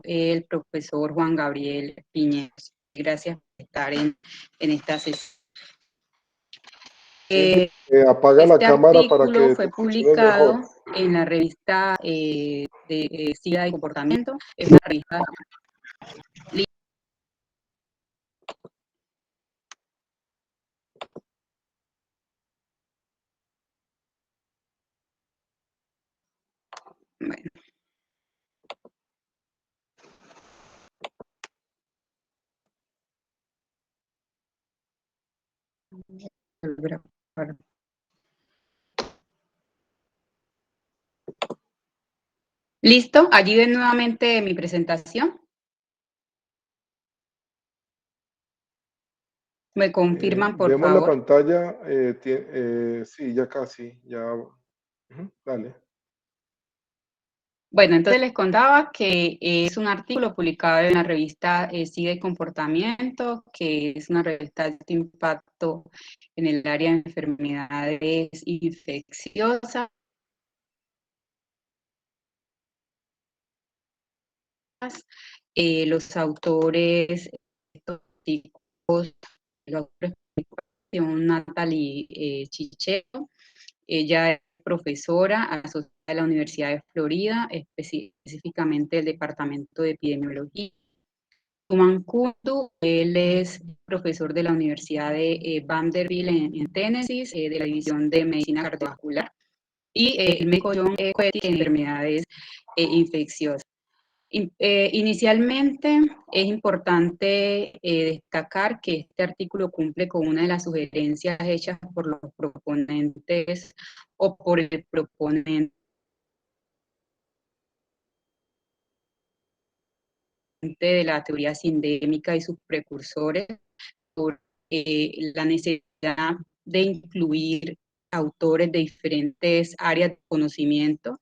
el profesor Juan Gabriel Piñeros. Gracias por estar en esta sesión. Apaga la cámara para Artículo que fue te escuchemos publicado mejor. en la revista de SIDA y Comportamiento. Es una revista bueno. ¿Listo? Allí ven nuevamente mi presentación. ¿Me confirman, por vemos favor? la pantalla, sí, ya casi, ya. Dale. Bueno, entonces les contaba que es un artículo publicado en la revista SIDA y Comportamiento, que es una revista de alto impacto en el área de enfermedades infecciosas. Los autores, son Natalie Chichero. Ella es profesora asociada a la Universidad de Florida, específicamente del Departamento de Epidemiología. Tuman Kundu, él es profesor de la Universidad de Vanderbilt en Tennessee, de la División de Medicina Cardiovascular. Y el médico John Coetti, en enfermedades infecciosas. Inicialmente es importante destacar que este artículo cumple con una de las sugerencias hechas por los proponentes o por el proponente de la teoría sindémica y sus precursores sobre la necesidad de incluir autores de diferentes áreas de conocimiento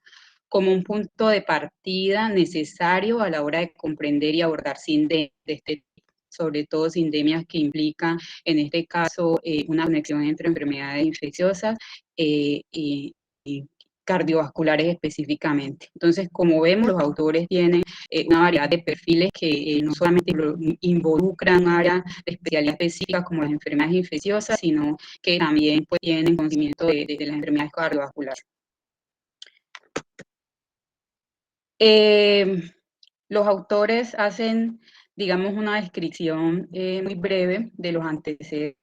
como un punto de partida necesario a la hora de comprender y abordar sindemias de este tipo, sobre todo sindemias que implican, en este caso, una conexión entre enfermedades infecciosas y cardiovasculares específicamente. Entonces, como vemos, los autores tienen una variedad de perfiles que no solamente involucran áreas de especialidad específicas como las enfermedades infecciosas, sino que también pues, tienen conocimiento de las enfermedades cardiovasculares. Los autores hacen, digamos, una descripción muy breve de los antecedentes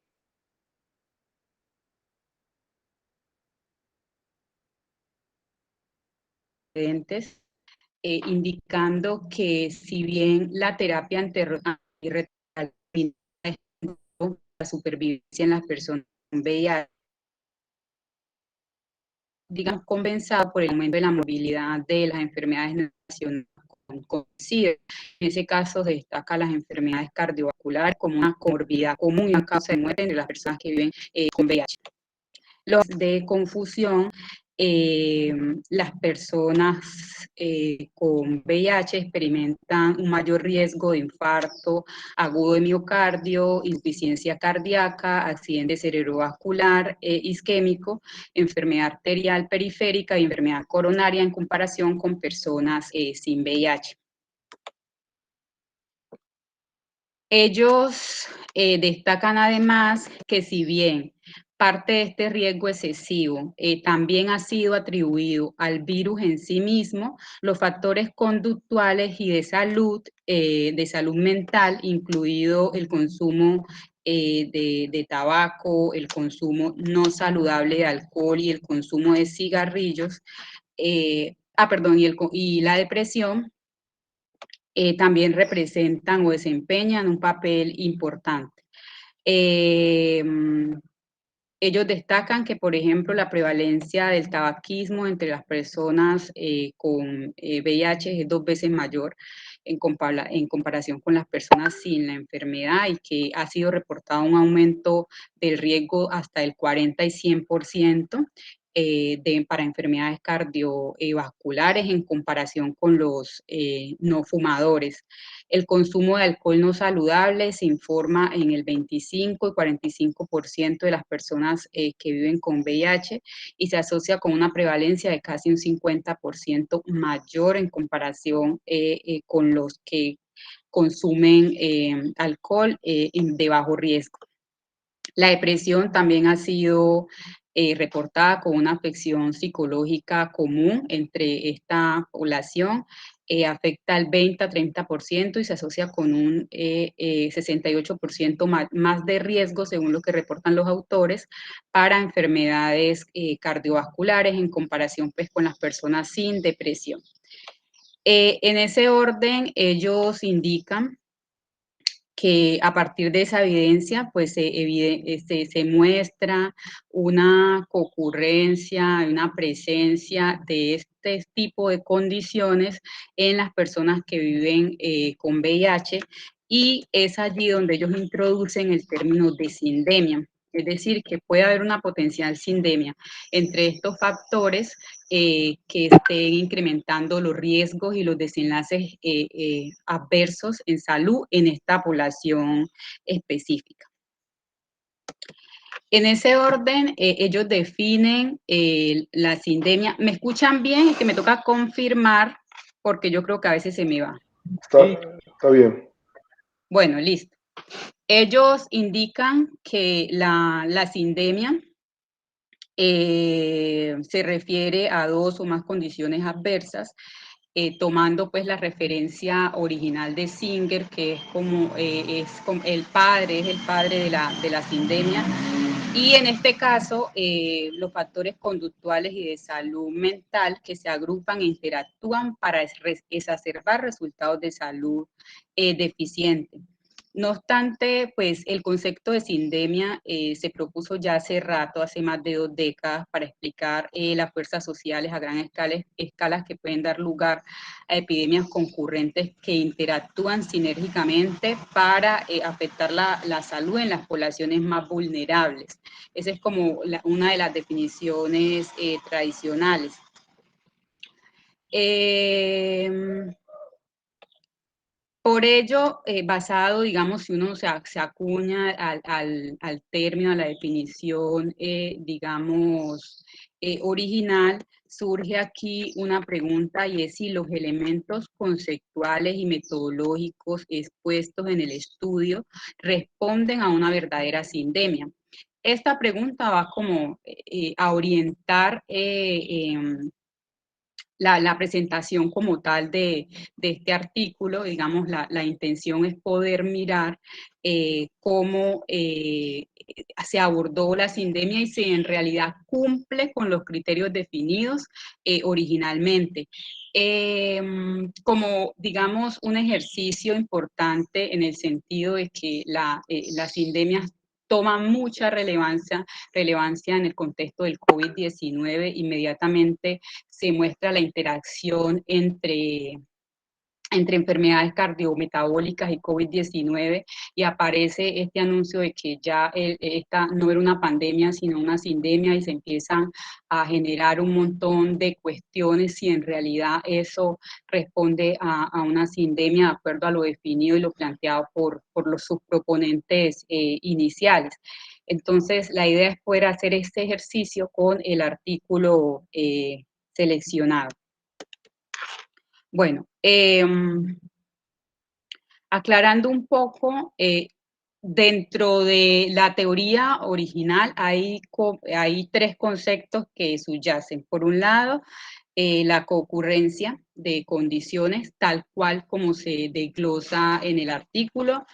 indicando que si bien la terapia antirretroviral, la supervivencia en las personas con VIH, digamos, compensado por el aumento de la movilidad de las enfermedades nacionales con SIDA. En ese caso se destaca las enfermedades cardiovasculares como una comorbidad común y una causa de muerte entre las personas que viven con VIH. Los de confusión, las personas con VIH experimentan un mayor riesgo de infarto agudo de miocardio, insuficiencia cardíaca, accidente cerebrovascular isquémico, enfermedad arterial periférica y enfermedad coronaria en comparación con personas sin VIH. Ellos destacan además que si bien parte de este riesgo excesivo también ha sido atribuido al virus en sí mismo, los factores conductuales y de salud mental, incluido el consumo de tabaco, el consumo no saludable de alcohol y el consumo de cigarrillos, y la depresión, también representan o desempeñan un papel importante. Ellos destacan que, por ejemplo, la prevalencia del tabaquismo entre las personas con VIH es 2 veces mayor en comparación con las personas sin la enfermedad y que ha sido reportado un aumento del riesgo hasta el 40 y 100%. para enfermedades cardiovasculares en comparación con los no fumadores. El consumo de alcohol no saludable se informa en el 25 y 45% de las personas que viven con VIH y se asocia con una prevalencia de casi un 50% mayor en comparación con los que consumen alcohol de bajo riesgo. La depresión también ha sido reportada con una afección psicológica común entre esta población. Afecta al 20 a 30% y se asocia con un 68% más de riesgo, según lo que reportan los autores, para enfermedades cardiovasculares en comparación pues, con las personas sin depresión. En ese orden, ellos indican que a partir de esa evidencia, pues se muestra una concurrencia, una presencia de este tipo de condiciones en las personas que viven con VIH, y es allí donde ellos introducen el término de sindemia. Es decir, que puede haber una potencial sindemia entre estos factores que estén incrementando los riesgos y los desenlaces adversos en salud en esta población específica. En ese orden, ellos definen la sindemia. ¿Me escuchan bien? Es que me toca confirmar porque yo creo que a veces se me va. Está bien. Bueno, listo. Ellos indican que la sindemia se refiere a dos o más condiciones adversas, tomando pues la referencia original de Singer, que es como el padre de la sindemia. Y en este caso, los factores conductuales y de salud mental que se agrupan e interactúan para exacerbar resultados de salud deficiente. No obstante, pues el concepto de sindemia se propuso ya hace rato, hace más de 2 décadas, para explicar las fuerzas sociales a gran escalas que pueden dar lugar a epidemias concurrentes que interactúan sinérgicamente para afectar la salud en las poblaciones más vulnerables. Esa es como una de las definiciones tradicionales. Por ello, basado, digamos, si uno se acuña al término, a la definición, digamos, original, surge aquí una pregunta, y es si los elementos conceptuales y metodológicos expuestos en el estudio responden a una verdadera sindemia. Esta pregunta va como a orientar la presentación como tal de este artículo. Digamos, la intención es poder mirar cómo se abordó la sindemia y si en realidad cumple con los criterios definidos originalmente. Como, digamos, un ejercicio importante en el sentido de que la sindemia toma mucha relevancia en el contexto del COVID-19. Inmediatamente se muestra la interacción entre enfermedades cardiometabólicas y COVID-19, y aparece este anuncio de que ya esta no era una pandemia, sino una sindemia, y se empiezan a generar un montón de cuestiones si en realidad eso responde a una sindemia de acuerdo a lo definido y lo planteado por los subproponentes iniciales. Entonces, la idea es poder hacer este ejercicio con el artículo seleccionado. Bueno, aclarando un poco, dentro de la teoría original hay 3 conceptos que subyacen. Por un lado, la concurrencia de condiciones, tal cual como se desglosa en el artículo,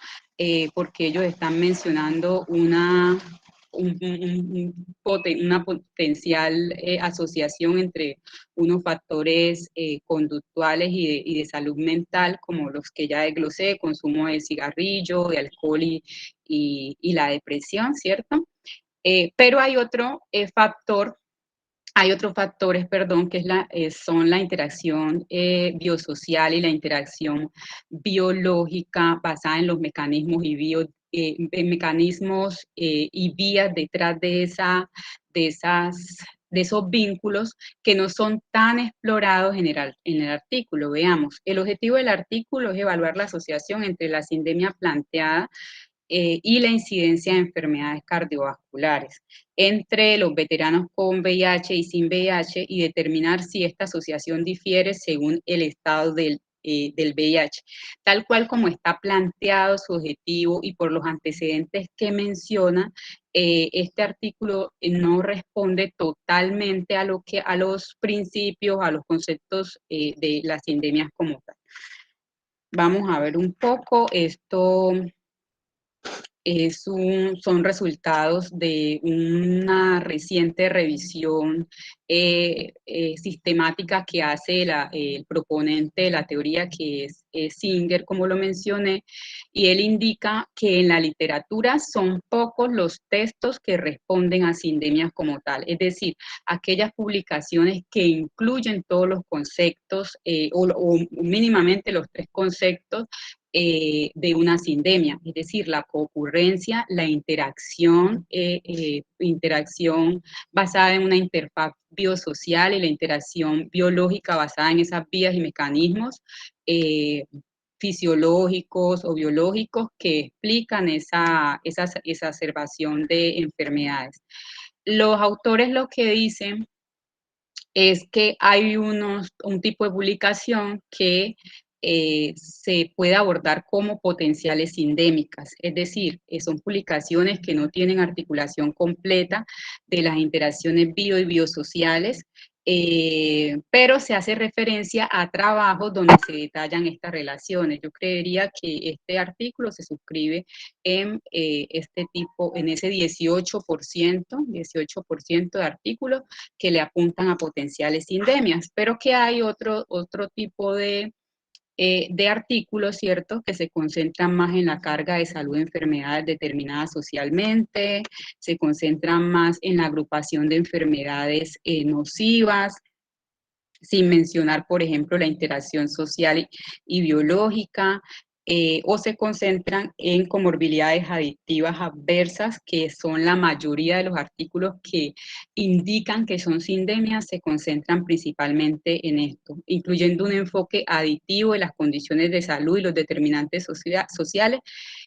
porque ellos están mencionando una potencial asociación entre unos factores conductuales y de salud mental, como los que ya desglosé: consumo de cigarrillo, de alcohol y la depresión, ¿cierto? Pero hay otros factores, perdón, que son la interacción biosocial y la interacción biológica basada en los mecanismos y vías detrás de esas de esos vínculos que no son tan explorados en el artículo. Veamos, el objetivo del artículo es evaluar la asociación entre la sindemia planteada y la incidencia de enfermedades cardiovasculares entre los veteranos con VIH y sin VIH y determinar si esta asociación difiere según el estado del VIH, tal cual como está planteado su objetivo y por los antecedentes que menciona, este artículo no responde totalmente a los principios, a los conceptos de las sindemias como tal. Vamos a ver un poco esto. Son resultados de una reciente revisión sistemática que hace el proponente de la teoría, que es Singer, como lo mencioné, y él indica que en la literatura son pocos los textos que responden a sindemias como tal, es decir, aquellas publicaciones que incluyen todos los conceptos o mínimamente los 3 conceptos de una sindemia, es decir, la concurrencia, la interacción basada en una interfaz biosocial y la interacción biológica basada en esas vías y mecanismos fisiológicos o biológicos que explican esa exacerbación de enfermedades. Los autores lo que dicen es que hay un tipo de publicación que se puede abordar como potenciales sindémicas, es decir, son publicaciones que no tienen articulación completa de las interacciones bio y biosociales, pero se hace referencia a trabajos donde se detallan estas relaciones. Yo creería que este artículo se suscribe en en ese 18% de artículos que le apuntan a potenciales sindemias, pero que hay otro tipo de artículos, ¿cierto?, que se concentran más en la carga de salud de enfermedades determinadas socialmente, se concentran más en la agrupación de enfermedades nocivas, sin mencionar, por ejemplo, la interacción social y biológica, o se concentran en comorbilidades adictivas adversas, que son la mayoría de los artículos que indican que son sindemias, se concentran principalmente en esto, incluyendo un enfoque adictivo de las condiciones de salud y los determinantes sociales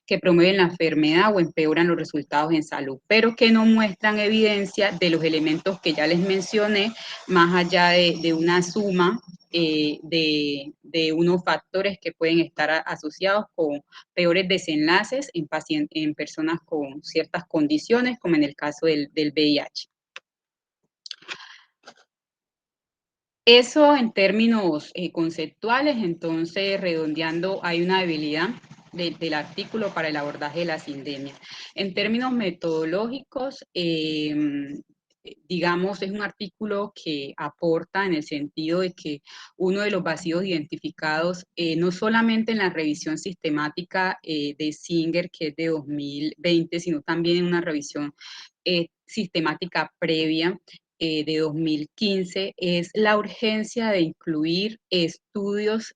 que promueven la enfermedad o empeoran los resultados en salud, pero que no muestran evidencia de los elementos que ya les mencioné, más allá de una suma de unos factores que pueden estar asociados con peores desenlaces en personas con ciertas condiciones, como en el caso del VIH. Eso en términos conceptuales, entonces, redondeando, hay una debilidad del artículo para el abordaje de la sindemia. En términos metodológicos, digamos, es un artículo que aporta en el sentido de que uno de los vacíos identificados, no solamente en la revisión sistemática de Singer, que es de 2020, sino también en una revisión sistemática previa de 2015, es la urgencia de incluir estudios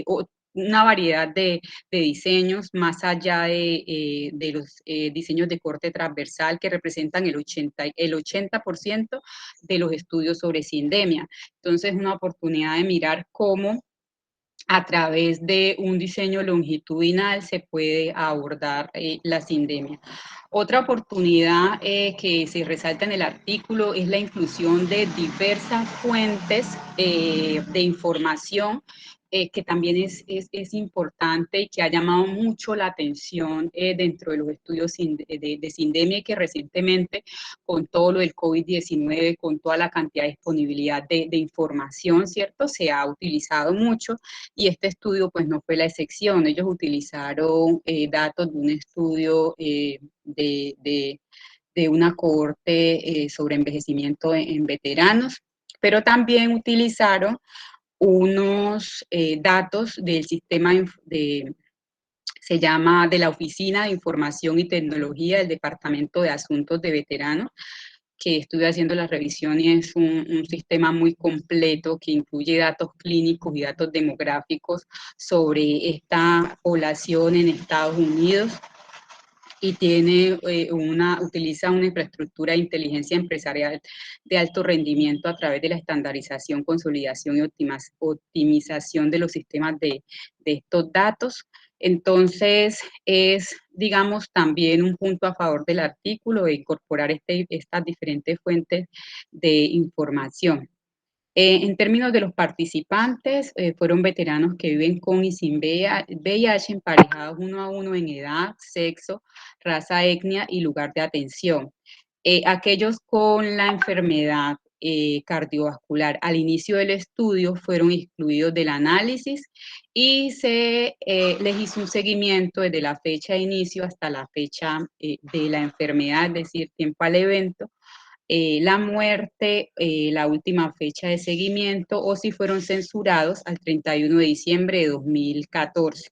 o una variedad de diseños más allá de los diseños de corte transversal que representan el 80% de los estudios sobre sindemia. Entonces, es una oportunidad de mirar cómo a través de un diseño longitudinal se puede abordar la sindemia. Otra oportunidad que se resalta en el artículo es la inclusión de diversas fuentes de información que también es importante y que ha llamado mucho la atención dentro de los estudios de sindemia, y que recientemente, con todo lo del COVID-19, con toda la cantidad de disponibilidad de información, ¿cierto?, se ha utilizado mucho, y este estudio pues no fue la excepción. Ellos utilizaron datos de un estudio de una cohorte sobre envejecimiento en veteranos, pero también utilizaron unos datos del sistema se llama de la Oficina de Información y Tecnología del Departamento de Asuntos de Veteranos, que estuve haciendo la revisión, y es un sistema muy completo que incluye datos clínicos y datos demográficos sobre esta población en Estados Unidos. y utiliza una infraestructura de inteligencia empresarial de alto rendimiento a través de la estandarización, consolidación y optimización de los sistemas de estos datos. Entonces, es, digamos, también un punto a favor del artículo de incorporar estas diferentes fuentes de información. En términos de los participantes, fueron veteranos que viven con y sin VIH, emparejados uno a uno en edad, sexo, raza, etnia y lugar de atención. Aquellos con la enfermedad cardiovascular al inicio del estudio fueron excluidos del análisis y se les hizo un seguimiento desde la fecha de inicio hasta la fecha de la enfermedad, es decir, tiempo al evento, la muerte, la última fecha de seguimiento, o si fueron censurados al 31 de diciembre de 2014.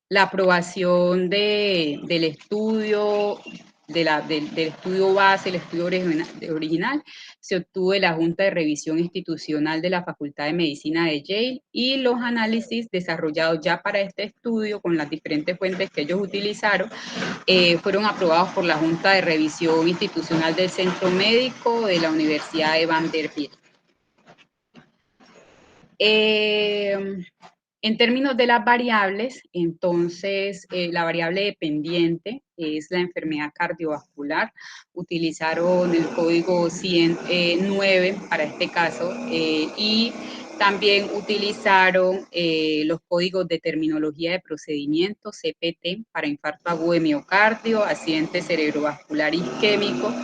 La aprobación del estudio, del estudio base, el estudio original, se obtuvo de la Junta de Revisión Institucional de la Facultad de Medicina de Yale, y los análisis desarrollados ya para este estudio con las diferentes fuentes que ellos utilizaron fueron aprobados por la Junta de Revisión Institucional del Centro Médico de la Universidad de Vanderbilt. En términos de las variables, entonces, la variable dependiente es la enfermedad cardiovascular. Utilizaron el código 109 para este caso y también utilizaron los códigos de terminología de procedimiento, CPT, para infarto agudo de miocardio, accidente cerebrovascular isquémico,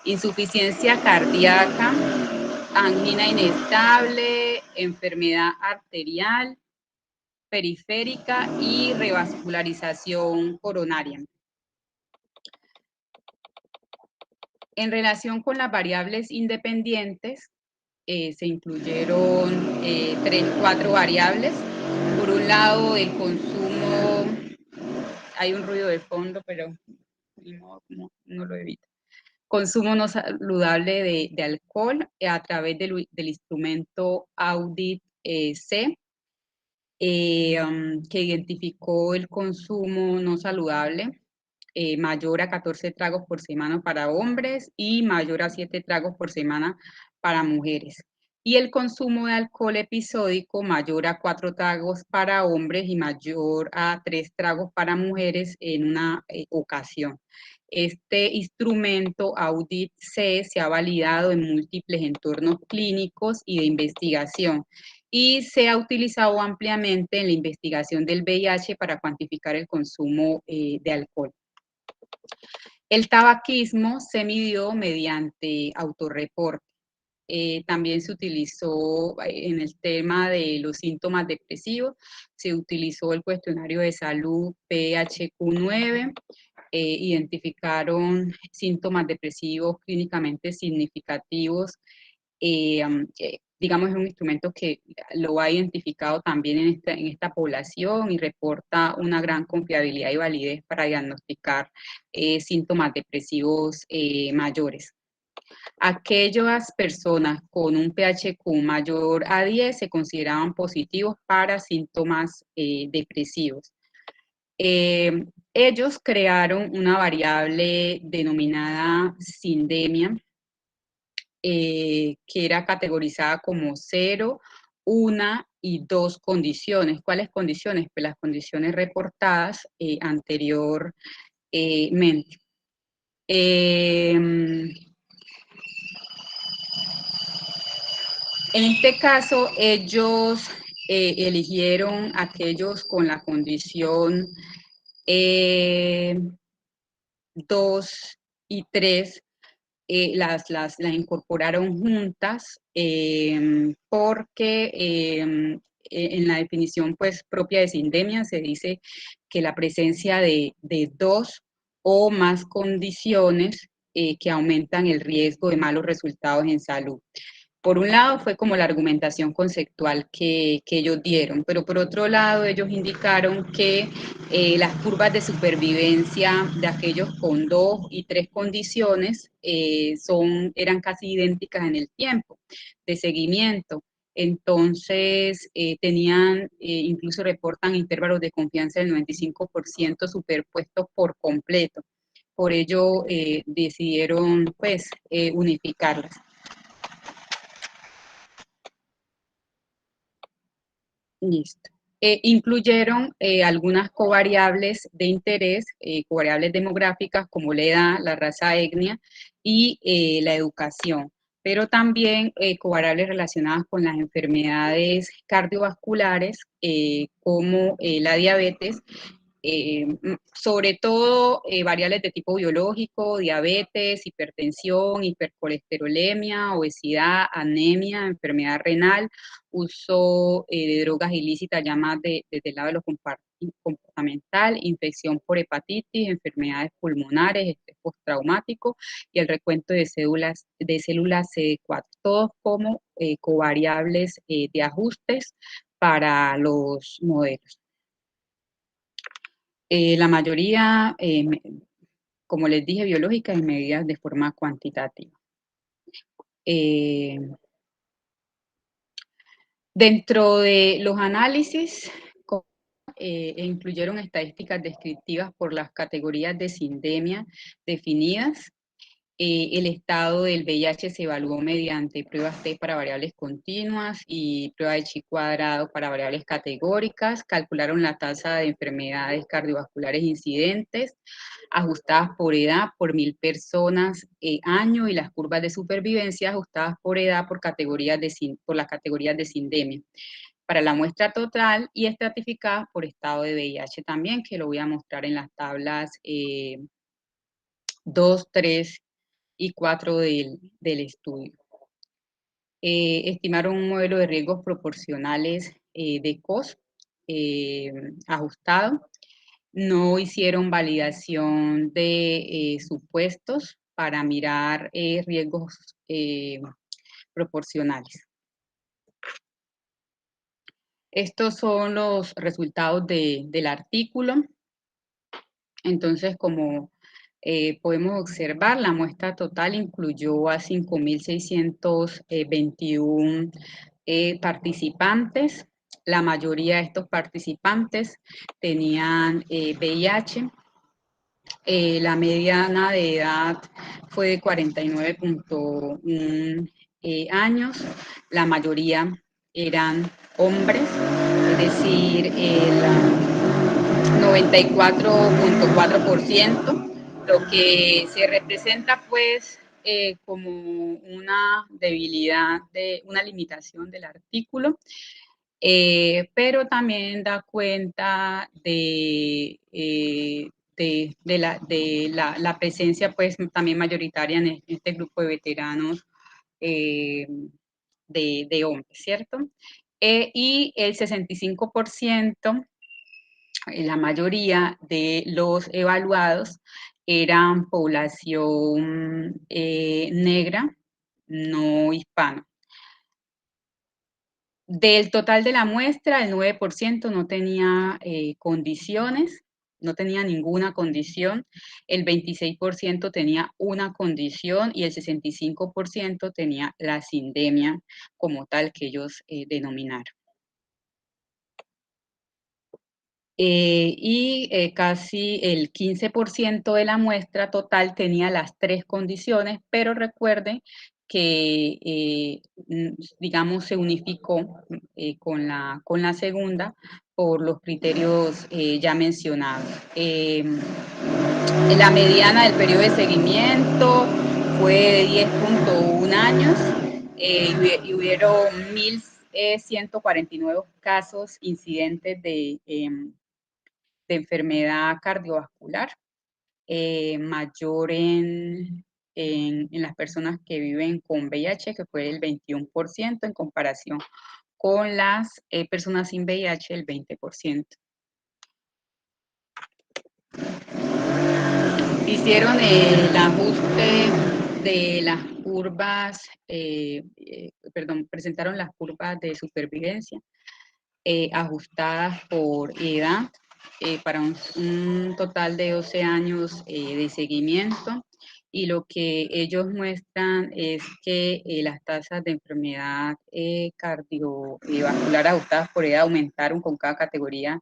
insuficiencia cardíaca, angina inestable, enfermedad arterial, periférica y revascularización coronaria. En relación con las variables independientes, se incluyeron 4 variables. Por un lado, el consumo, hay un ruido de fondo, pero no lo evito. Consumo no saludable de alcohol a través del instrumento Audit-C, que identificó el consumo no saludable mayor a 14 tragos por semana para hombres y mayor a 7 tragos por semana para mujeres. Y el consumo de alcohol episódico mayor a 4 tragos para hombres y mayor a 3 tragos para mujeres en una ocasión. Este instrumento Audit-C se ha validado en múltiples entornos clínicos y de investigación, y se ha utilizado ampliamente en la investigación del VIH para cuantificar el consumo de alcohol. El tabaquismo se midió mediante autorreporte. También se utilizó en el tema de los síntomas depresivos, se utilizó el cuestionario de salud PHQ-9, identificaron síntomas depresivos clínicamente significativos. Digamos, es un instrumento que lo ha identificado también en esta población y reporta una gran confiabilidad y validez para diagnosticar síntomas depresivos mayores. Aquellas personas con un PHQ mayor a 10 se consideraban positivos para síntomas depresivos. Ellos crearon una variable denominada sindemia, que era categorizada como 0, 1 y 2 condiciones. ¿Cuáles condiciones? Pues las condiciones reportadas anteriormente. En este caso, ellos eligieron aquellos con la condición 2 y 3, las incorporaron juntas porque en la definición pues propia de sindemia se dice que la presencia de 2 o más condiciones que aumentan el riesgo de malos resultados en salud. Por un lado fue como la argumentación conceptual que ellos dieron, pero por otro lado ellos indicaron que las curvas de supervivencia de aquellos con 2 y 3 condiciones eran casi idénticas en el tiempo de seguimiento. Entonces, incluso reportan intervalos de confianza del 95% superpuestos por completo. Por ello, decidieron, pues, unificarlas. Listo. Incluyeron algunas covariables de interés, covariables demográficas como la edad, la raza, etnia y la educación, pero también covariables relacionadas con las enfermedades cardiovasculares como la diabetes, sobre todo variables de tipo biológico, diabetes, hipertensión, hipercolesterolemia, obesidad, anemia, enfermedad renal, uso de drogas ilícitas ya más desde el lado de lo comportamental, infección por hepatitis, enfermedades pulmonares, estrés postraumático y el recuento de células CD4, todos como covariables de ajustes para los modelos. La mayoría, como les dije, biológicas y medidas de forma cuantitativa. Dentro de los análisis, incluyeron estadísticas descriptivas por las categorías de sindemia definidas. El estado del VIH se evaluó mediante pruebas T para variables continuas y prueba de Chi cuadrado para variables categóricas. Calcularon la tasa de enfermedades cardiovasculares incidentes ajustadas por edad por 1000 personas año y las curvas de supervivencia ajustadas por edad por las categorías de sindemia para la muestra total y estratificadas por estado de VIH también, que lo voy a mostrar en las tablas 2, 3 y 4 del estudio. Estimaron un modelo de riesgos proporcionales de COS ajustado. No hicieron validación de supuestos para mirar riesgos proporcionales. Estos son los resultados del artículo. Entonces, como podemos observar, la muestra total incluyó a 5.621 participantes. La mayoría de estos participantes tenían VIH. La mediana de edad fue de 49.1 años. La mayoría eran hombres, es decir, el 94.4%, lo que se representa pues como una debilidad, una limitación del artículo, pero también da cuenta de la presencia pues también mayoritaria en este grupo de veteranos de hombres, ¿cierto? Y el 65%, la mayoría de los evaluados eran población negra, no hispana. Del total de la muestra, el 9% no tenía condiciones, no tenía ninguna condición, el 26% tenía una condición y el 65% tenía la sindemia como tal que ellos denominaron. Casi el 15% de la muestra total tenía las 3 condiciones, pero recuerden que, digamos, se unificó con la segunda por los criterios ya mencionados. La mediana del periodo de seguimiento fue de 10.1 años y hubieron 1.149 casos incidentes de enfermedad cardiovascular, mayor en las personas que viven con VIH, que fue el 21%, en comparación con las personas sin VIH, el 20%. Hicieron el ajuste de las curvas, presentaron las curvas de supervivencia ajustadas por edad para un total de 12 años de seguimiento y lo que ellos muestran es que las tasas de enfermedad cardiovascular ajustadas por edad aumentaron con cada categoría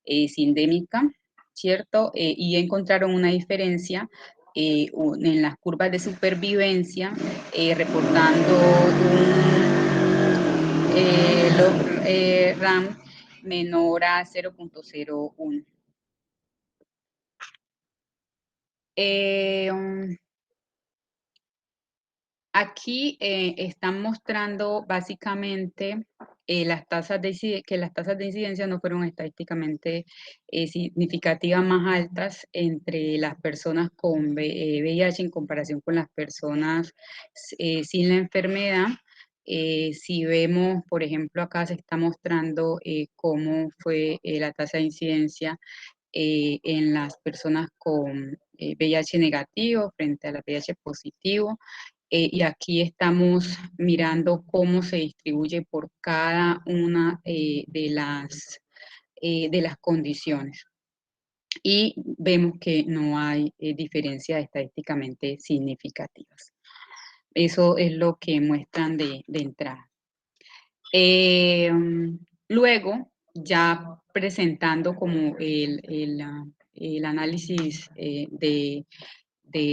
sindémica, ¿cierto? Y encontraron una diferencia en las curvas de supervivencia, reportando RAM menor a 0.01. Aquí están mostrando básicamente que las tasas de incidencia no fueron estadísticamente significativas más altas entre las personas con VIH en comparación con las personas sin la enfermedad. Si vemos, por ejemplo, acá se está mostrando cómo fue la tasa de incidencia en las personas con VIH negativo frente a la VIH positivo. Y aquí estamos mirando cómo se distribuye por cada una de las condiciones. Y vemos que no hay diferencias estadísticamente significativas. Eso es lo que muestran de entrada. Luego, ya presentando como el análisis de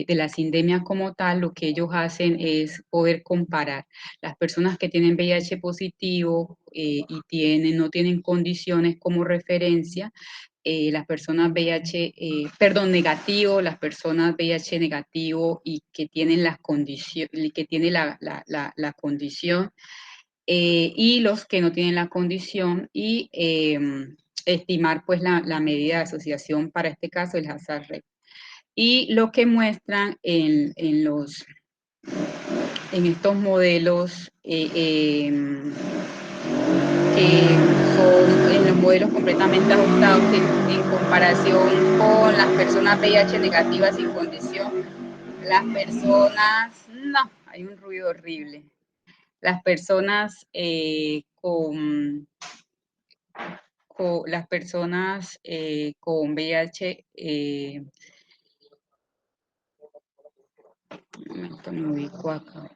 la sindemia como tal, lo que ellos hacen es poder comparar las personas que tienen VIH positivo y no tienen condiciones como referencia, las personas negativo, las personas VIH negativo y que tienen las condiciones, que tiene la condición, y los que no tienen la condición, y estimar pues la medida de asociación, para este caso el hazard rate. Y lo que muestran en estos modelos, que son en los modelos completamente ajustados, que en comparación con las personas VIH negativas sin condición, las personas, no, hay un ruido horrible. Las personas las personas con VIH, un momento, me ubico acá.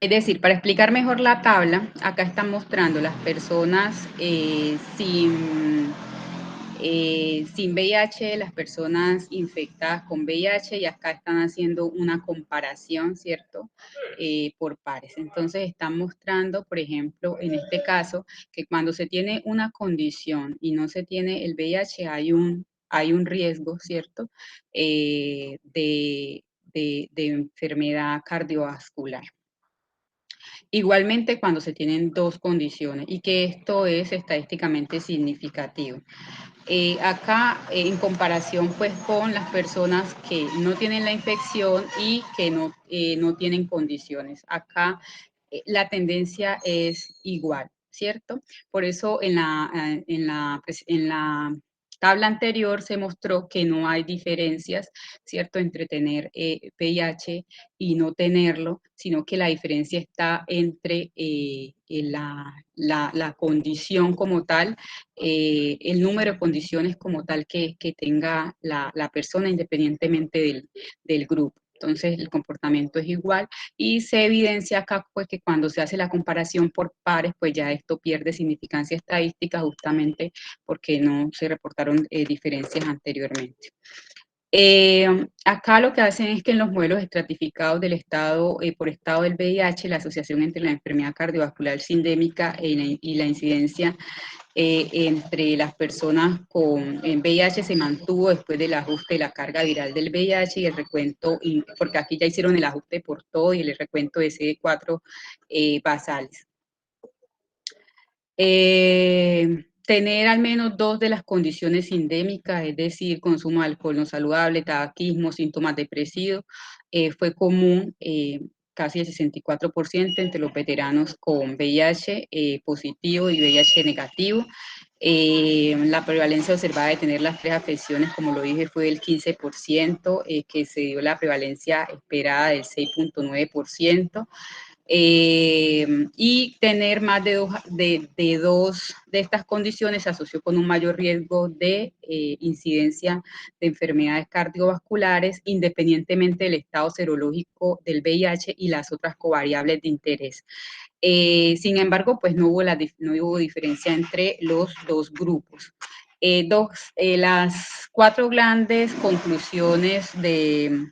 Es decir, para explicar mejor la tabla, acá están mostrando las personas sin VIH, las personas infectadas con VIH, y acá están haciendo una comparación, ¿cierto? Por pares. Entonces están mostrando, por ejemplo, en este caso, que cuando se tiene una condición y no se tiene el VIH, hay un riesgo, ¿cierto? De enfermedad cardiovascular. Igualmente cuando se tienen dos condiciones, y que esto es estadísticamente significativo. Acá, en comparación pues con las personas que no tienen la infección y que no tienen condiciones. Acá la tendencia es igual, ¿cierto? Por eso en la tabla anterior se mostró que no hay diferencias, ¿cierto?, entre tener VIH y no tenerlo, sino que la diferencia está entre la condición como tal, el número de condiciones como tal que tenga la persona, independientemente del grupo. Entonces, el comportamiento es igual, y se evidencia acá pues que cuando se hace la comparación por pares, pues ya esto pierde significancia estadística, justamente porque no se reportaron diferencias anteriormente. Acá lo que hacen es que en los modelos estratificados del estado, por estado del VIH, la asociación entre la enfermedad cardiovascular sindémica y la incidencia entre las personas con VIH se mantuvo después del ajuste de la carga viral del VIH y el recuento, porque aquí ya hicieron el ajuste por todo, y el recuento de CD4 basales. Tener al menos dos de las condiciones endémicas, es decir, consumo de alcohol no saludable, tabaquismo, síntomas depresivos, fue común, casi el 64% entre los veteranos con VIH positivo y VIH negativo. La prevalencia observada de tener las tres afecciones, como lo dije, fue del 15%, que se dio la prevalencia esperada del 6.9%. Y tener más de dos de estas condiciones se asoció con un mayor riesgo de incidencia de enfermedades cardiovasculares, independientemente del estado serológico del VIH y las otras covariables de interés. Sin embargo, pues no hubo diferencia entre los dos grupos. Las cuatro grandes conclusiones de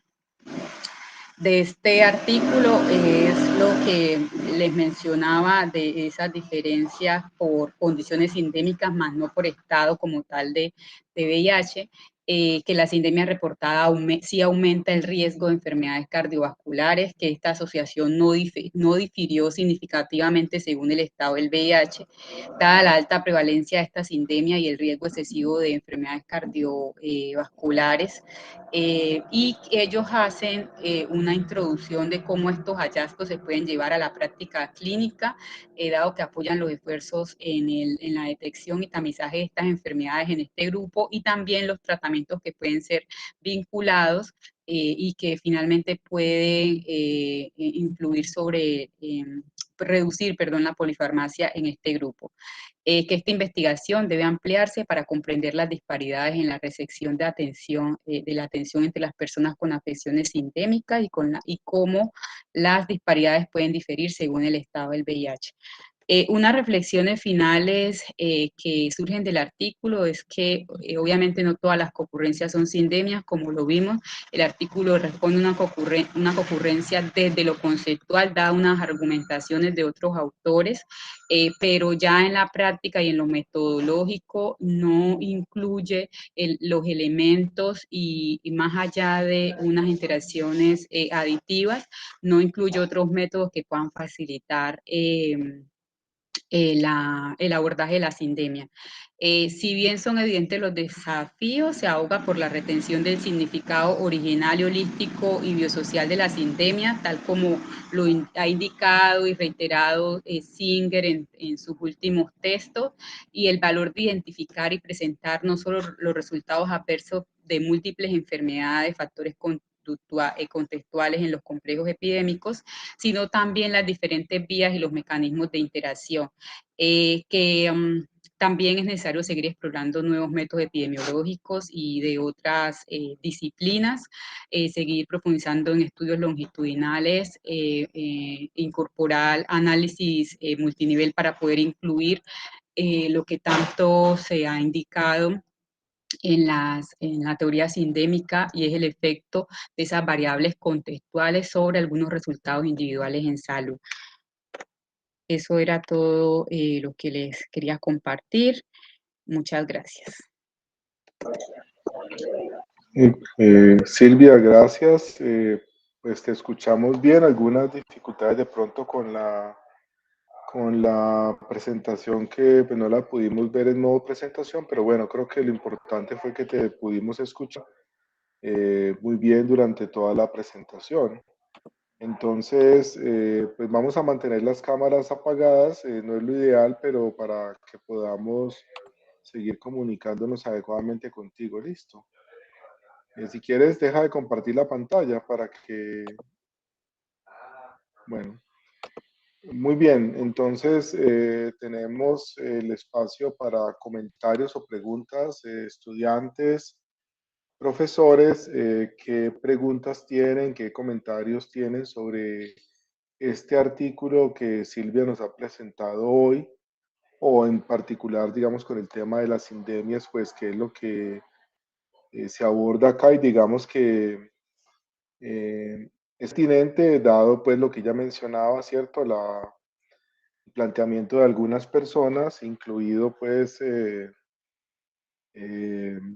este artículo es lo que les mencionaba de esas diferencias por condiciones endémicas, más no por estado como tal de VIH, que la sindemia reportada sí aumenta el riesgo de enfermedades cardiovasculares, que esta asociación no difirió significativamente según el estado del VIH, dada la alta prevalencia de esta sindemia y el riesgo excesivo de enfermedades cardiovasculares. Y ellos hacen una introducción de cómo estos hallazgos se pueden llevar a la práctica clínica, dado que apoyan los esfuerzos en la detección y tamizaje de estas enfermedades en este grupo y también los tratamientos que pueden ser vinculados y que finalmente pueden influir sobre, reducir, perdón, la polifarmacia en este grupo. Que esta investigación debe ampliarse para comprender las disparidades en la recepción de la atención entre las personas con afecciones sindémicas y cómo las disparidades pueden diferir según el estado del VIH. Unas reflexiones finales que surgen del artículo es que obviamente no todas las concurrencias son sindemias, como lo vimos. El artículo responde a una concurrencia desde lo conceptual, da unas argumentaciones de otros autores, pero ya en la práctica y en lo metodológico no incluye los elementos y más allá de unas interacciones aditivas, no incluye otros métodos que puedan facilitar el abordaje de la sindemia. Si bien son evidentes los desafíos, se aboga por la retención del significado original y holístico y biosocial de la sindemia, tal como lo ha indicado y reiterado Singer en sus últimos textos, y el valor de identificar y presentar no solo los resultados adversos de múltiples enfermedades, factores contextuales en los complejos epidémicos, sino también las diferentes vías y los mecanismos de interacción, que también es necesario seguir explorando nuevos métodos epidemiológicos y de otras disciplinas, seguir profundizando en estudios longitudinales, incorporar análisis multinivel para poder incluir lo que tanto se ha indicado en la teoría sindémica, y es el efecto de esas variables contextuales sobre algunos resultados individuales en salud. Eso era todo lo que les quería compartir. Muchas gracias. Silvia, gracias. Pues te escuchamos bien. Algunas dificultades de pronto con la presentación que pues, no la pudimos ver en modo presentación, pero bueno, creo que lo importante fue que te pudimos escuchar muy bien durante toda la presentación. Entonces, pues vamos a mantener las cámaras apagadas, no es lo ideal, pero para que podamos seguir comunicándonos adecuadamente contigo, listo. Si quieres, deja de compartir la pantalla para que, bueno, muy bien, entonces tenemos el espacio para comentarios o preguntas, estudiantes, profesores, qué preguntas tienen, qué comentarios tienen sobre este artículo que Silvia nos ha presentado hoy, o en particular, digamos, con el tema de las sindemias, pues, qué es lo que se aborda acá y digamos que es pertinente, dado pues lo que ya mencionaba, ¿cierto? El planteamiento de algunas personas, incluido pues de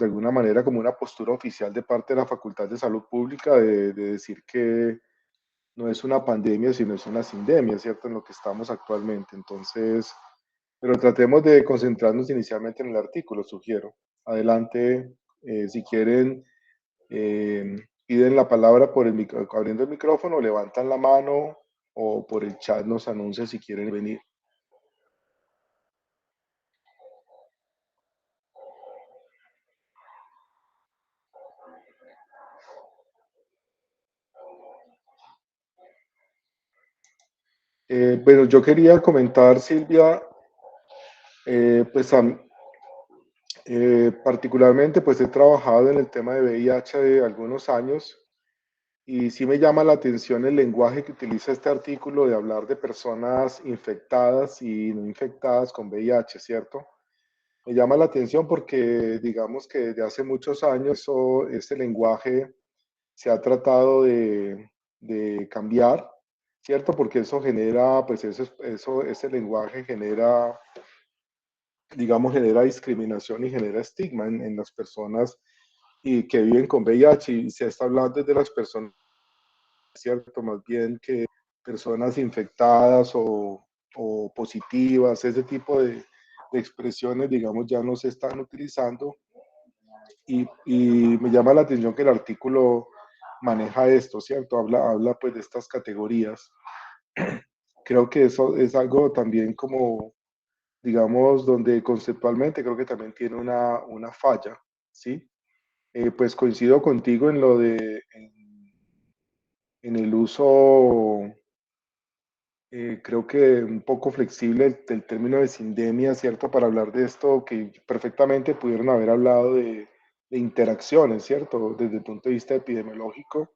alguna manera como una postura oficial de parte de la Facultad de Salud Pública de decir que no es una pandemia, sino es una sindemia, ¿cierto? En lo que estamos actualmente. Entonces, pero tratemos de concentrarnos inicialmente en el artículo, sugiero. Adelante, si quieren, piden la palabra por abriendo el micrófono, levantan la mano o por el chat nos anuncia si quieren venir. Bueno, yo quería comentar, Silvia, pues particularmente pues he trabajado en el tema de VIH de algunos años y sí me llama la atención el lenguaje que utiliza este artículo de hablar de personas infectadas y no infectadas con VIH, ¿cierto? Me llama la atención porque digamos que desde hace muchos años ese lenguaje se ha tratado de cambiar, ¿cierto? Porque eso genera, pues ese lenguaje genera, digamos, genera discriminación y genera estigma en las personas y que viven con VIH y se está hablando de las personas, ¿cierto? Más bien que personas infectadas o positivas, ese tipo de expresiones, digamos, ya no se están utilizando y me llama la atención que el artículo maneja esto, ¿cierto? Habla pues de estas categorías. Creo que eso es algo también como, digamos, donde conceptualmente creo que también tiene una falla, ¿sí? Pues coincido contigo en lo de, en el uso, creo que un poco flexible del término de sindemia, ¿cierto? Para hablar de esto, que perfectamente pudieron haber hablado de interacciones, ¿cierto? Desde el punto de vista epidemiológico,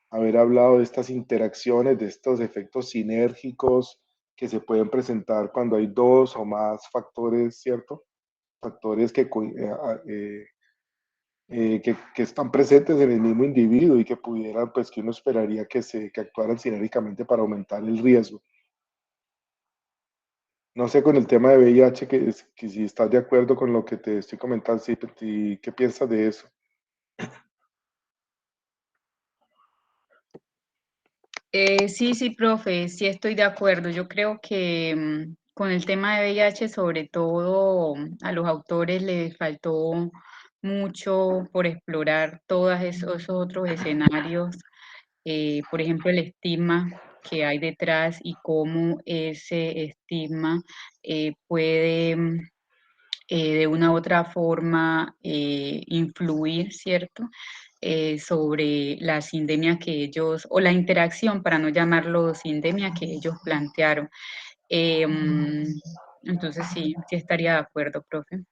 haber hablado de estas interacciones, de estos efectos sinérgicos que se pueden presentar cuando hay dos o más factores, ¿cierto? Factores que están presentes en el mismo individuo y que pudieran, pues que uno esperaría que actuaran sinérgicamente para aumentar el riesgo. No sé con el tema de VIH, que si estás de acuerdo con lo que te estoy comentando, sí, ¿qué piensas de eso? Sí, sí, profe, sí estoy de acuerdo. Yo creo que con el tema de VIH, sobre todo a los autores les faltó mucho por explorar todos esos otros escenarios, por ejemplo, el estigma que hay detrás y cómo ese estigma puede de una u otra forma influir, ¿cierto? Sobre la sindemia que ellos, o la interacción, para no llamarlo sindemia, que ellos plantearon. Entonces sí, sí estaría de acuerdo, profe.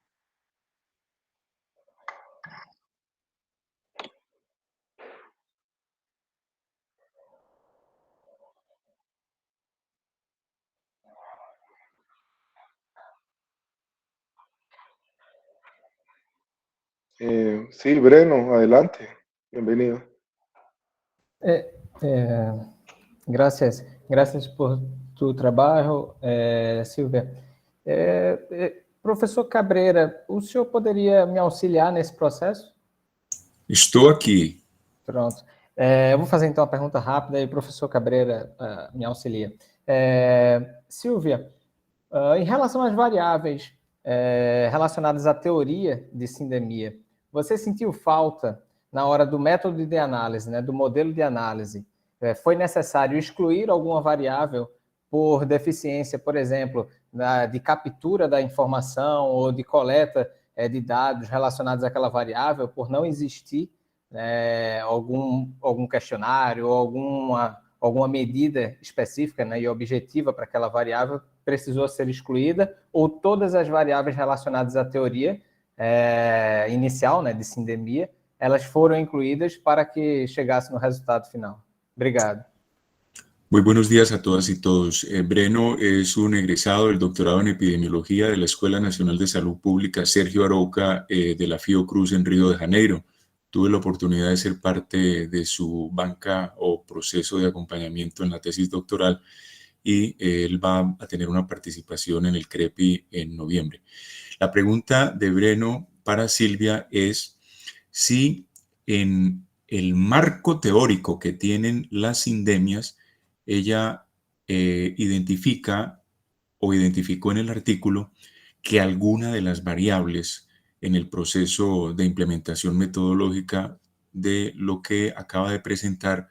Sí, Breno, adelante. Bienvenido. Eh, eh, gracias por tu trabalho, Silvia. Professor Cabreira, o senhor poderia me auxiliar nesse processo? Estou aqui. Pronto. Eu vou fazer então a pergunta rápida e o professor Cabreira me auxilia. Silvia, em relação às variáveis relacionadas à teoria de sindemia, você sentiu falta na hora do método de análise, né, do modelo de análise? Foi necessário excluir alguma variável por deficiência, por exemplo, de captura da informação ou de coleta de dados relacionados àquela variável, por não existir algum questionário ou alguma medida específica, né, e objetiva para aquela variável precisou ser excluída, ou todas as variáveis relacionadas à teoria inicial, né, de sindemia, elas foram incluídas para que chegasse no resultado final. Obrigado. Muy buenos días a todas y todos. Breno es un egresado del doctorado en epidemiología de la Escuela Nacional de Salud Pública Sergio Arouca de la Fiocruz en Río de Janeiro. Tuve la oportunidad de ser parte de su banca o proceso de acompañamiento en la tesis doctoral y él va a tener una participación en el CREPI en noviembre. La pregunta de Breno para Silvia es si en el marco teórico que tienen las sindemias, ella identifica o identificó en el artículo que alguna de las variables en el proceso de implementación metodológica de lo que acaba de presentar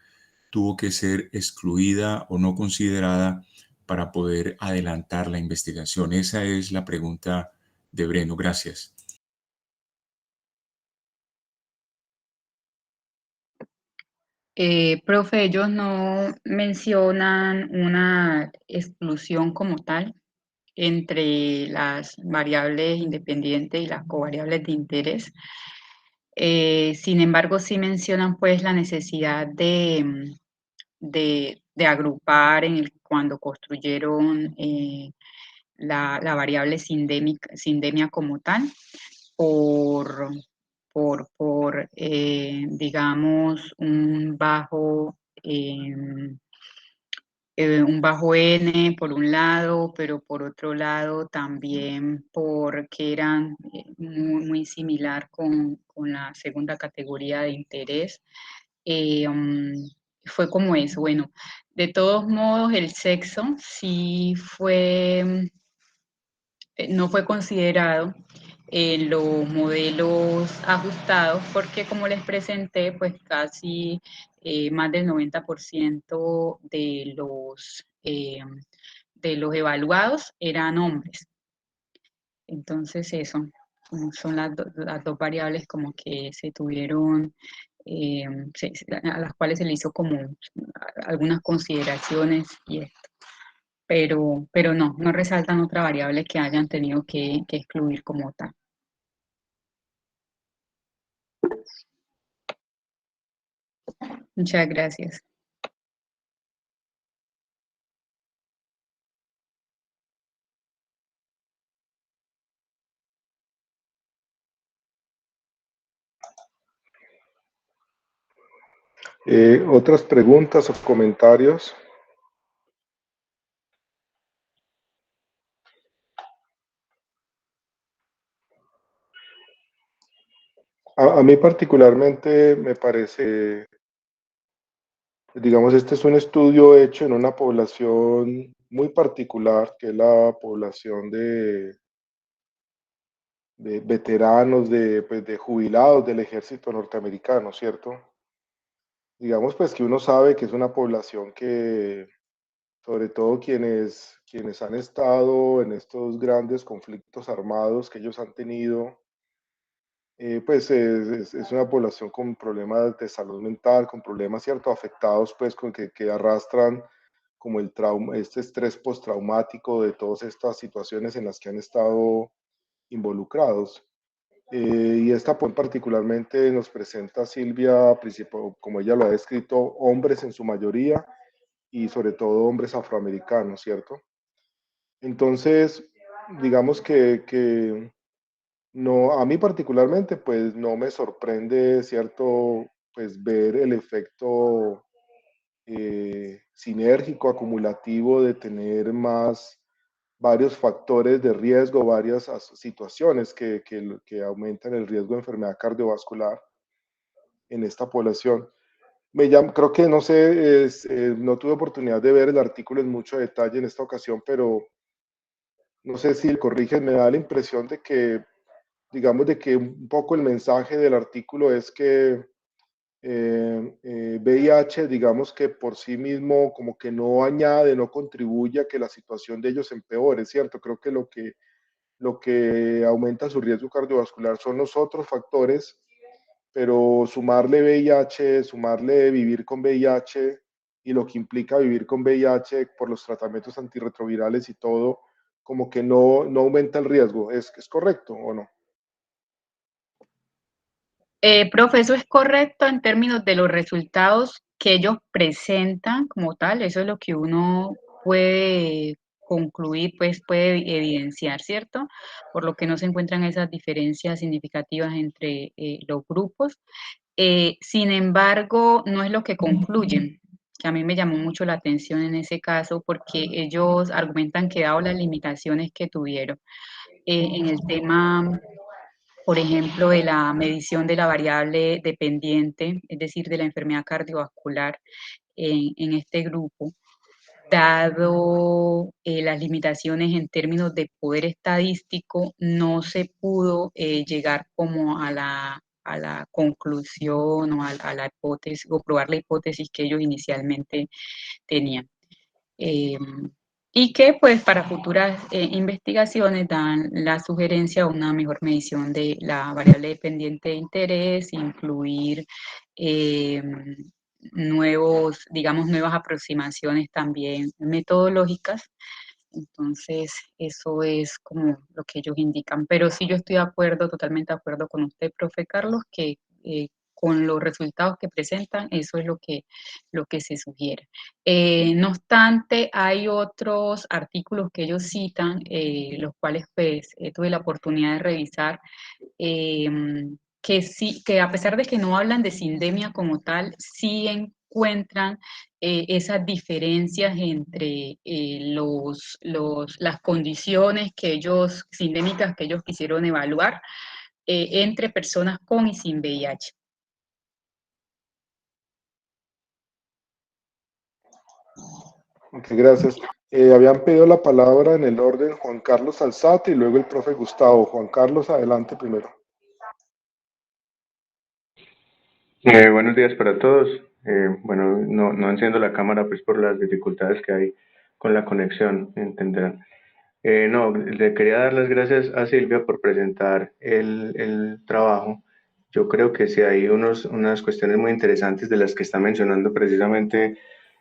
tuvo que ser excluida o no considerada para poder adelantar la investigación. Esa es la pregunta de Breno. Gracias. Profe, ellos no mencionan una exclusión como tal entre las variables independientes y las covariables de interés. Sin embargo, sí mencionan pues la necesidad de agrupar cuando construyeron la variable sindemia como tal, por, digamos, un bajo N por un lado, pero por otro lado también porque eran muy similar con la segunda categoría de interés. Fue como eso. Bueno, de todos modos, el sexo sí no fue considerado en los modelos ajustados porque, como les presenté, pues casi más del 90% de los evaluados eran hombres. Entonces eso, son las dos variables como que se tuvieron, a las cuales se le hizo como algunas consideraciones y esto. Pero no resaltan otra variable que hayan tenido que excluir como tal. Muchas gracias. ¿Otras preguntas o comentarios? A mí particularmente me parece, digamos, este es un estudio hecho en una población muy particular, que es la población de veteranos, pues, de jubilados del ejército norteamericano, ¿cierto? Digamos, pues que uno sabe que es una población que, sobre todo quienes han estado en estos grandes conflictos armados que ellos han tenido, pues es una población con problemas de salud mental, con problemas, ¿cierto? Afectados, pues, con que arrastran como el trauma, este estrés postraumático de todas estas situaciones en las que han estado involucrados. Y esta particularmente nos presenta Silvia, como ella lo ha descrito, hombres en su mayoría y sobre todo hombres afroamericanos, ¿cierto? Entonces, digamos que no, a mí particularmente, pues no me sorprende, ¿cierto? Pues ver el efecto sinérgico, acumulativo de tener más varios factores de riesgo, varias situaciones que aumentan el riesgo de enfermedad cardiovascular en esta población. Creo que no sé, no tuve oportunidad de ver el artículo en mucho detalle en esta ocasión, pero no sé si corriges, me da la impresión de que, digamos, de que un poco el mensaje del artículo es que VIH, digamos que por sí mismo como que no añade, no contribuye a que la situación de ellos empeore, ¿cierto? Creo que lo que aumenta su riesgo cardiovascular son los otros factores, pero sumarle VIH, sumarle vivir con VIH y lo que implica vivir con VIH por los tratamientos antirretrovirales y todo, como que no aumenta el riesgo. ¿Es correcto o no? Profe, eso es correcto en términos de los resultados que ellos presentan como tal, eso es lo que uno puede concluir, pues puede evidenciar, ¿cierto? Por lo que no se encuentran esas diferencias significativas entre los grupos. Sin embargo, no es lo que concluyen, que a mí me llamó mucho la atención en ese caso, porque ellos argumentan que dado las limitaciones que tuvieron en el tema, por ejemplo, de la medición de la variable dependiente, es decir, de la enfermedad cardiovascular en este grupo, dado las limitaciones en términos de poder estadístico, no se pudo llegar como a la conclusión o a la hipótesis, o probar la hipótesis que ellos inicialmente tenían. Y que pues para futuras investigaciones dan la sugerencia a una mejor medición de la variable dependiente de interés, incluir digamos, nuevas aproximaciones también metodológicas. Entonces, eso es como lo que ellos indican. Pero sí, yo estoy de acuerdo, totalmente de acuerdo con usted, profe Carlos, que con los resultados que presentan, eso es lo que se sugiere. No obstante, hay otros artículos que ellos citan, los cuales pues tuve la oportunidad de revisar, que sí, que a pesar de que no hablan de sindemia como tal, sí encuentran esas diferencias entre las condiciones sindémicas que ellos quisieron evaluar entre personas con y sin VIH. Ok, gracias. Habían pedido la palabra en el orden Juan Carlos Alzate y luego el profe Gustavo. Juan Carlos, adelante primero. Buenos días para todos. Bueno, no enciendo la cámara pues por las dificultades que hay con la conexión, entenderán. No, le quería dar las gracias a Silvia por presentar el trabajo. Yo creo que sí hay unas cuestiones muy interesantes de las que está mencionando precisamente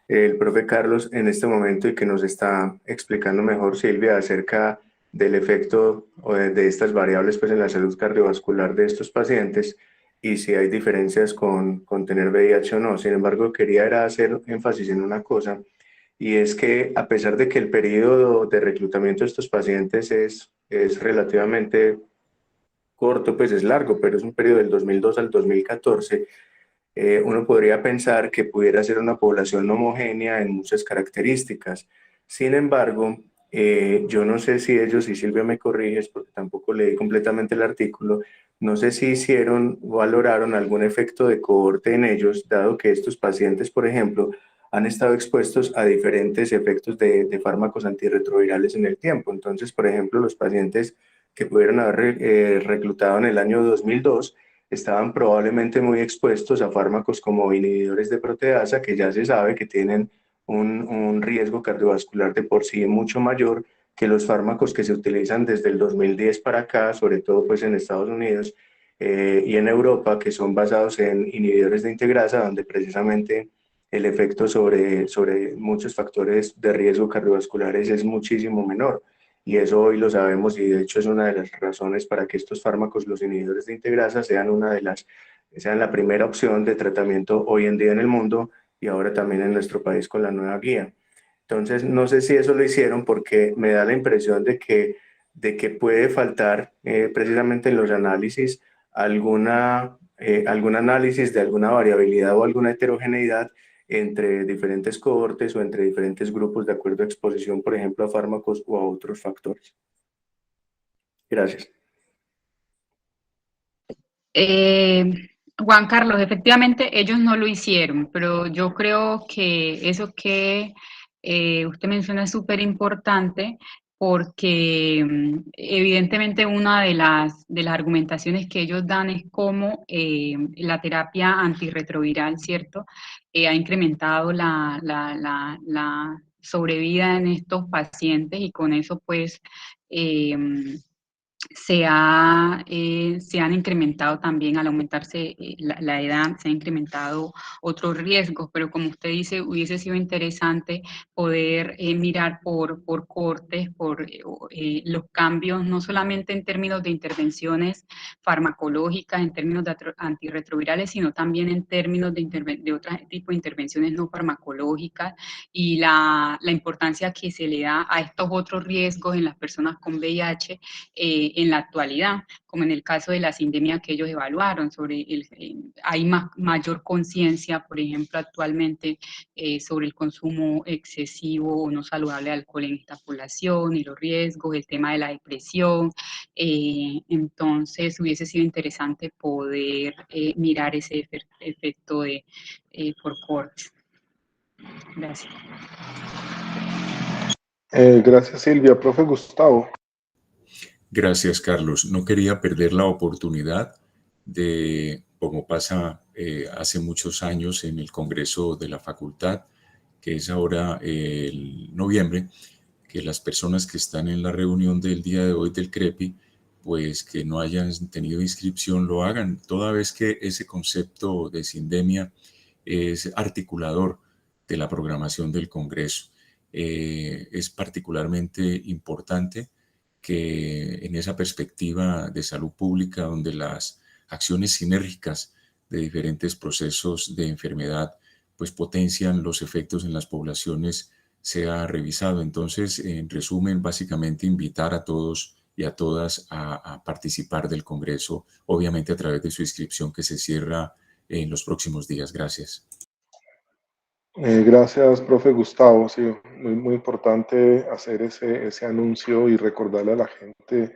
el profe Carlos en este momento y que nos está explicando mejor Silvia acerca del efecto de estas variables pues, en la salud cardiovascular de estos pacientes y si hay diferencias con tener VIH o no. Sin embargo, quería hacer énfasis en una cosa, y es que a pesar de que el periodo de reclutamiento de estos pacientes es relativamente corto, pues es largo, pero es un periodo del 2002 al 2014, uno podría pensar que pudiera ser una población homogénea en muchas características. Sin embargo, yo no sé si ellos, y Silvia me corriges porque tampoco leí completamente el artículo, no sé si hicieron o valoraron algún efecto de cohorte en ellos, dado que estos pacientes, por ejemplo, han estado expuestos a diferentes efectos de fármacos antirretrovirales en el tiempo. Entonces, por ejemplo, los pacientes que pudieron haber reclutado en el año 2002 estaban probablemente muy expuestos a fármacos como inhibidores de proteasa, que ya se sabe que tienen un riesgo cardiovascular de por sí mucho mayor que los fármacos que se utilizan desde el 2010 para acá, sobre todo pues en Estados Unidos y en Europa, que son basados en inhibidores de integrasa, donde precisamente el efecto sobre muchos factores de riesgo cardiovasculares es muchísimo menor. Y eso hoy lo sabemos y de hecho es una de las razones para que estos fármacos, los inhibidores de integrasa, sean la primera opción de tratamiento hoy en día en el mundo y ahora también en nuestro país con la nueva guía. Entonces, no sé si eso lo hicieron porque me da la impresión de que puede faltar precisamente en los análisis algún análisis de alguna variabilidad o alguna heterogeneidad entre diferentes cohortes o entre diferentes grupos de acuerdo a exposición, por ejemplo, a fármacos o a otros factores. Gracias. Juan Carlos, efectivamente ellos no lo hicieron, pero yo creo que eso que usted menciona es súper importante porque evidentemente una de las argumentaciones que ellos dan es cómo la terapia antirretroviral, ¿cierto? Ha incrementado la sobrevida en estos pacientes y con eso pues se han incrementado también al aumentarse la edad, se han incrementado otros riesgos, pero como usted dice, hubiese sido interesante poder mirar por cortes, por los cambios, no solamente en términos de intervenciones farmacológicas, en términos de antirretrovirales, sino también en términos de otro tipo de intervenciones no farmacológicas y la importancia que se le da a estos otros riesgos en las personas con VIH en la actualidad, como en el caso de la sindemia que ellos evaluaron, hay mayor conciencia, por ejemplo, actualmente sobre el consumo excesivo o no saludable de alcohol en esta población y los riesgos, el tema de la depresión. Entonces, hubiese sido interesante poder mirar ese efecto por cortes. Gracias. Gracias, Silvia. Profe Gustavo. Gracias, Carlos. No quería perder la oportunidad de, como pasa hace muchos años en el Congreso de la Facultad, que es ahora el noviembre, que las personas que están en la reunión del día de hoy del CREPI, pues que no hayan tenido inscripción lo hagan, toda vez que ese concepto de sindemia es articulador de la programación del Congreso. Es particularmente importante que en esa perspectiva de salud pública, donde las acciones sinérgicas de diferentes procesos de enfermedad pues potencian los efectos en las poblaciones, sea revisado. Entonces, en resumen, básicamente invitar a todos y a todas a participar del Congreso, obviamente a través de su inscripción que se cierra en los próximos días. Gracias. Gracias, profe Gustavo. Sí, muy importante hacer ese anuncio y recordarle a la gente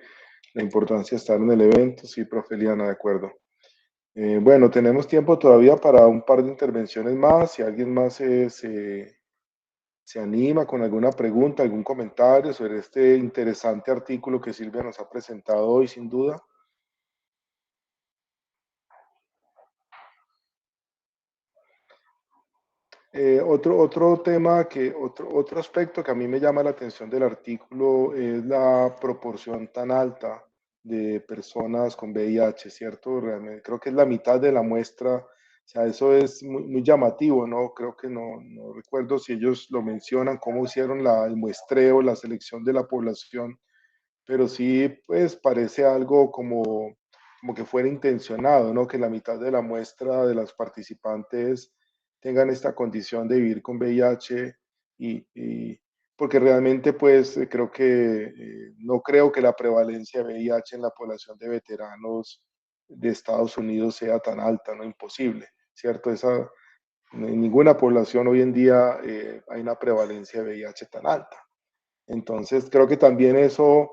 la importancia de estar en el evento. Sí, profe Liana, de acuerdo. Bueno, tenemos tiempo todavía para un par de intervenciones más. Si alguien más se anima con alguna pregunta, algún comentario sobre este interesante artículo que Silvia nos ha presentado hoy, sin duda. Otro tema, otro aspecto que a mí me llama la atención del artículo es la proporción tan alta de personas con VIH, ¿cierto? Realmente creo que es la mitad de la muestra, o sea, eso es muy llamativo, ¿no? Creo que no recuerdo si ellos lo mencionan, cómo hicieron el muestreo, la selección de la población, pero sí, pues parece algo como que fuera intencionado, ¿no? Que la mitad de la muestra de las participantes tengan esta condición de vivir con VIH porque realmente pues creo que no creo que la prevalencia de VIH en la población de veteranos de Estados Unidos sea tan alta, no imposible, ¿cierto? En ninguna población hoy en día hay una prevalencia de VIH tan alta. Entonces creo que también eso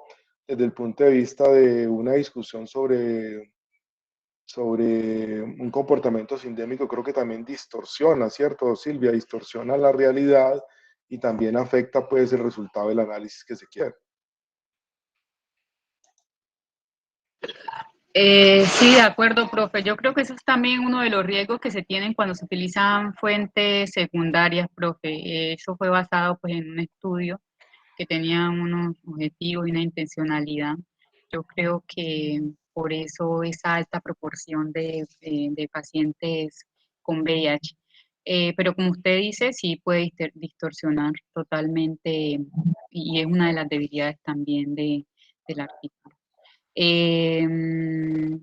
desde el punto de vista de una discusión sobre un comportamiento sindémico, creo que también distorsiona, ¿cierto, Silvia? Distorsiona la realidad y también afecta pues el resultado del análisis que se quiere. Sí, de acuerdo, profe. Yo creo que eso es también uno de los riesgos que se tienen cuando se utilizan fuentes secundarias, profe. Eso fue basado pues en un estudio que tenía unos objetivos y una intencionalidad. Yo creo que por eso esa alta proporción de pacientes con VIH. Pero como usted dice, sí puede distorsionar totalmente y es una de las debilidades también del artículo.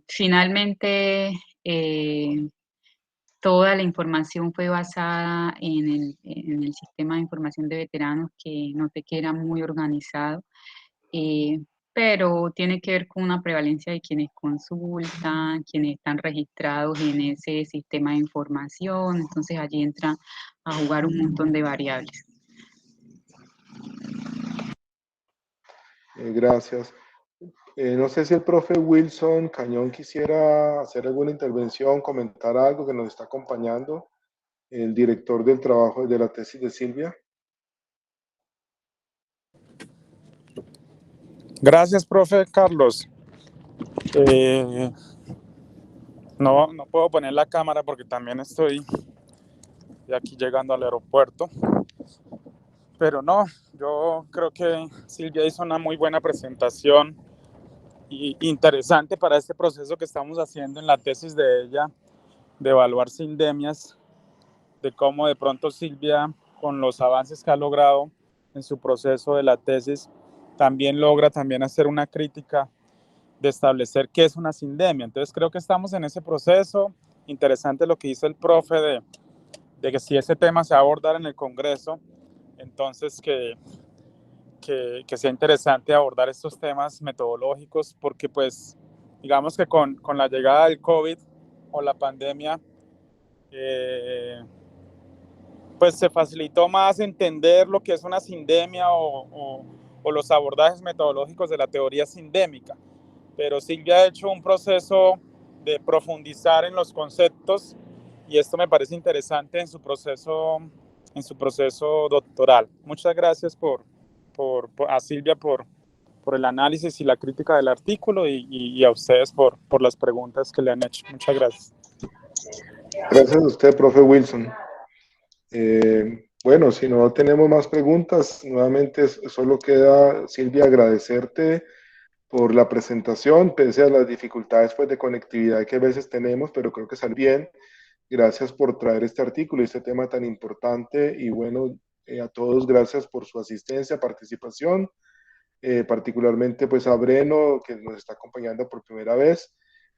Finalmente, toda la información fue basada en el sistema de información de veteranos, que noté que era muy organizado, pero tiene que ver con una prevalencia de quienes consultan, quienes están registrados en ese sistema de información, entonces allí entra a jugar un montón de variables. Gracias. No sé si el profe Wilson Cañón quisiera hacer alguna intervención, comentar algo que nos está acompañando, el director del trabajo de la tesis de Silvia. Gracias, profe Carlos. No puedo poner la cámara porque también estoy de aquí llegando al aeropuerto. Pero no, yo creo que Silvia hizo una muy buena presentación y interesante para este proceso que estamos haciendo en la tesis de ella, de evaluar sindemias, de cómo de pronto Silvia, con los avances que ha logrado en su proceso de la tesis, también logra también hacer una crítica de establecer qué es una sindemia. Entonces creo que estamos en ese proceso. Interesante lo que hizo el profe de que si ese tema se va a abordar en el Congreso, entonces que sea interesante abordar estos temas metodológicos, porque pues digamos que con la llegada del COVID o la pandemia, pues se facilitó más entender lo que es una sindemia o los abordajes metodológicos de la teoría sindémica. Pero Silvia ha hecho un proceso de profundizar en los conceptos y esto me parece interesante en su proceso doctoral. Muchas gracias a Silvia por el análisis y la crítica del artículo y a ustedes por las preguntas que le han hecho. Muchas gracias. Gracias a usted, profe Wilson. Bueno, si no tenemos más preguntas, nuevamente solo queda, Silvia, agradecerte por la presentación, pese a las dificultades pues, de conectividad que a veces tenemos, pero creo que salió bien. Gracias por traer este artículo y este tema tan importante. Y bueno, a todos gracias por su asistencia, participación. Particularmente pues a Breno, que nos está acompañando por primera vez.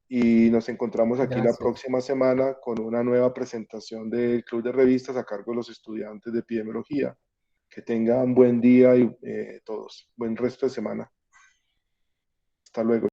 Y nos encontramos aquí la próxima semana con una nueva presentación del Club de Revistas a cargo de los estudiantes de epidemiología. Que tengan buen día y todos. Buen resto de semana. Hasta luego.